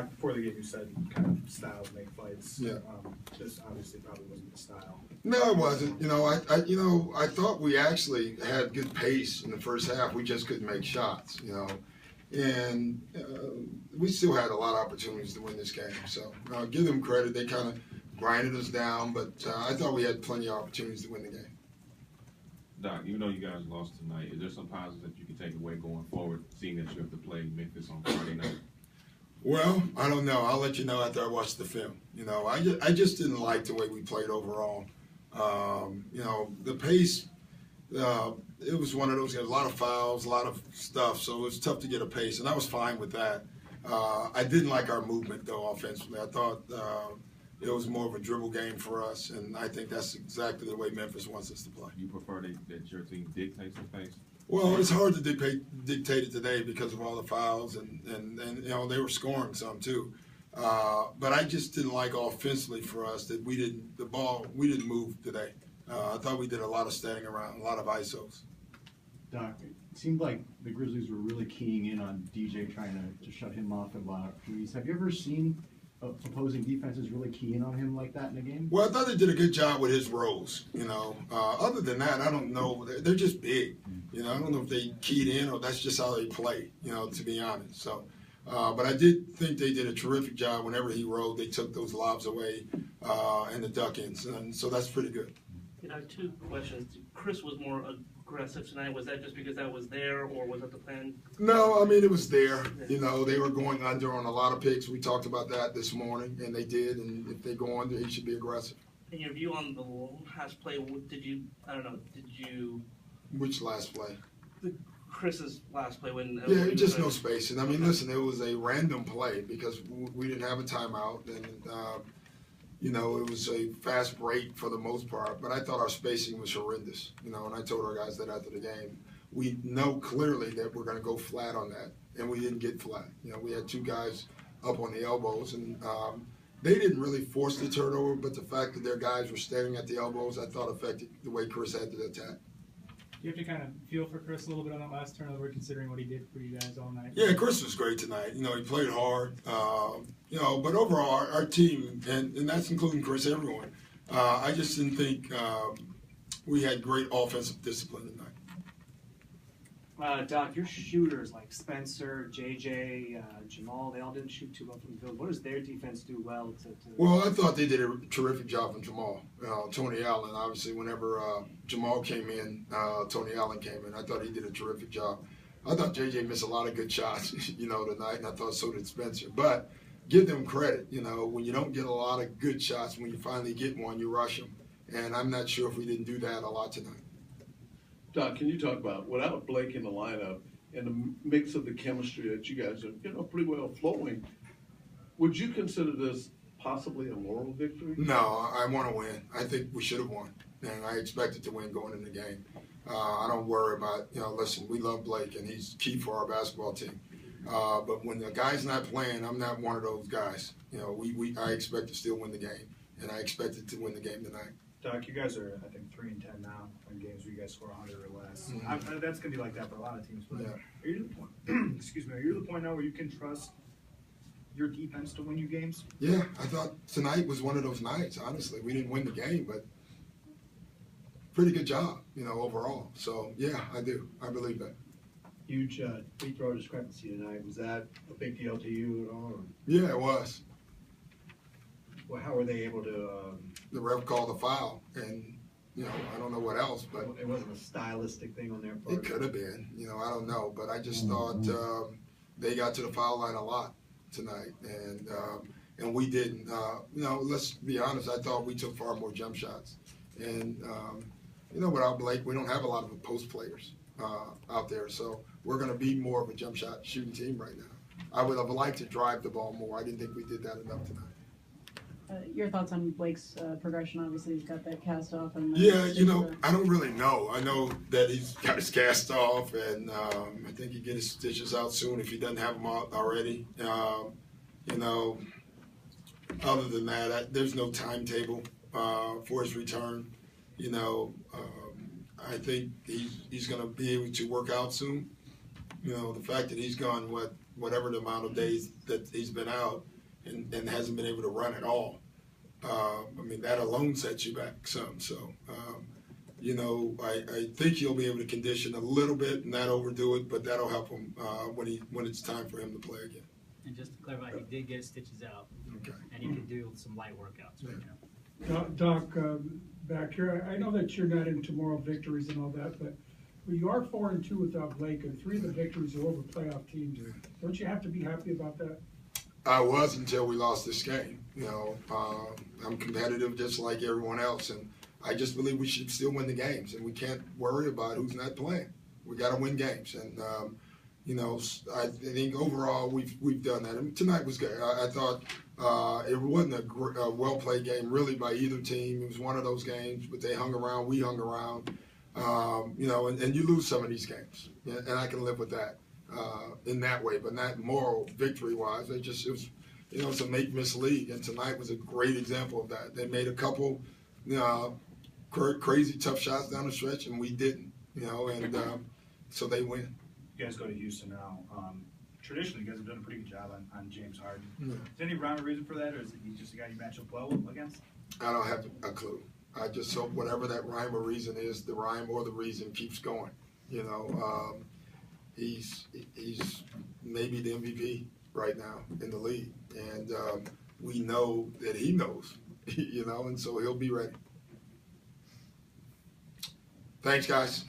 Before the game, you said kind of styles make fights. Yeah. This obviously probably wasn't the style. No, it wasn't. I thought we actually had good pace in the first half. We just couldn't make shots. And we still had a lot of opportunities to win this game. So give them credit. They kind of grinded us down, but I thought we had plenty of opportunities to win the game. Doc, even though you guys lost tonight, is there some positives that you can take away going forward, seeing that you have to play Memphis on Friday night? Well, I don't know. I'll let you know after I watch the film. I just didn't like the way we played overall. The pace, it was one of those games, a lot of fouls, a lot of stuff, so it was tough to get a pace, and I was fine with that. I didn't like our movement, though, offensively. I thought it was more of a dribble game for us, and I think that's exactly the way Memphis wants us to play. You prefer that your team dictates the pace? Well, it's hard to dictate it today because of all the fouls, and they were scoring some too. But I just didn't like offensively for us that we didn't move today. I thought we did a lot of standing around, a lot of ISOs. Doc, it seemed like the Grizzlies were really keying in on DJ, trying to shut him off a lot of threes. Have you ever seen opposing defenses really key in on him like that in a game? Well, I thought they did a good job with his roles. Other than that, I don't know. They're just big. I don't know if they keyed in or that's just how they play. To be honest. So, but I did think they did a terrific job. Whenever he rolled, they took those lobs away and the duck-ins, and so that's pretty good. Two questions. Chris was more aggressive tonight. Was that just because that was there, or was that the plan? No, I mean, it was there. They were going under on a lot of picks. We talked about that this morning, and they did. And if they go under, he should be aggressive. In your view on the last play, did you? Which last play? Chris's last play when. Yeah, just no spacing. I mean, listen, it was a random play because we didn't have a timeout, and it was a fast break for the most part. But I thought our spacing was horrendous. And I told our guys that after the game. We know clearly that we're going to go flat on that, and we didn't get flat. We had two guys up on the elbows, and they didn't really force the turnover, but the fact that their guys were standing at the elbows, I thought affected the way Chris had to attack. You have to kind of feel for Chris a little bit on that last turnover, considering what he did for you guys all night. Yeah, Chris was great tonight. He played hard. But overall, our team, and that's including Chris, everyone, I just didn't think we had great offensive discipline tonight. Doc, your shooters like Spencer, JJ, Jamal, they all didn't shoot too well from the field. What does their defense do well to Well, I thought they did a terrific job from Jamal. Tony Allen, obviously, whenever Jamal came in, Tony Allen came in. I thought he did a terrific job. I thought JJ missed a lot of good shots, tonight, and I thought so did Spencer. But give them credit, when you don't get a lot of good shots, when you finally get one, you rush them. And I'm not sure if we didn't do that a lot tonight. Doc, can you talk about, without Blake in the lineup and the mix of the chemistry that you guys are, pretty well flowing, would you consider this possibly a moral victory? No, I want to win. I think we should have won, and I expected to win going in the game. I don't worry about, listen, we love Blake, and he's key for our basketball team. But when the guy's not playing, I'm not one of those guys. I expect to still win the game, and I expected to win the game tonight. Doc, you guys are, I think, 3-10 now in games where you guys score 100 or less. Mm-hmm. That's going to be like that for a lot of teams. But Yeah. Are you to the point, excuse me, are you to the point now where you can trust your defense to win you games? Yeah, I thought tonight was one of those nights, honestly. We didn't win the game, but pretty good job, overall. So, yeah, I do. I believe that. Huge free throw discrepancy tonight. Was that a big deal to you at all? Or? Yeah, it was. Well, how were they able to? The ref called a foul, and I don't know what else, but it wasn't a stylistic thing on their part. It could have been. I don't know, but I just thought they got to the foul line a lot tonight, and we didn't. Let's be honest. I thought we took far more jump shots, and without Blake, we don't have a lot of post players out there, so we're going to be more of a jump shot shooting team right now. I would have liked to drive the ball more. I didn't think we did that enough tonight. Your thoughts on Blake's progression? Obviously, he's got that cast off. And yeah, I don't really know. I know that he's got his cast off, and I think he get his stitches out soon if he doesn't have them out already. Other than that, there's no timetable for his return. I think he's going to be able to work out soon. The fact that he's gone, whatever the amount of days that he's been out and hasn't been able to run at all. I mean, that alone sets you back some. So, you know, I think he'll be able to condition a little bit and not overdo it, but that'll help him when it's time for him to play again. And just to clarify, he did get his stitches out, Okay. and he can do some light workouts right now. Doc, back here, I know that you're not into moral victories and all that, but you are 4-2 without Blake, and 3 of the victories are over playoff teams. Don't you have to be happy about that? I was until we lost this game. You know, I'm competitive just like everyone else, and I just believe we should still win the games, and we can't worry about who's not playing. We got to win games, and you know, I think overall we've done that. And tonight was good. I thought it wasn't a well played game really by either team. It was one of those games, but they hung around. We hung around. You know, and you lose some of these games, and I can live with that in that way, but not moral victory wise. It was, you know, it's a make-miss league, and tonight was a great example of that. They made a couple crazy tough shots down the stretch, and we didn't, you know, and so they win. You guys go to Houston now. Traditionally, you guys have done a pretty good job on James Harden. Yeah. Is there any rhyme or reason for that, or is he just a guy you match up well against? I don't have a clue. I just hope whatever that rhyme or reason is, the rhyme or the reason keeps going. You know, he's maybe the MVP right now in the league, and we know that he knows, you know, and so he'll be ready. Thanks, guys.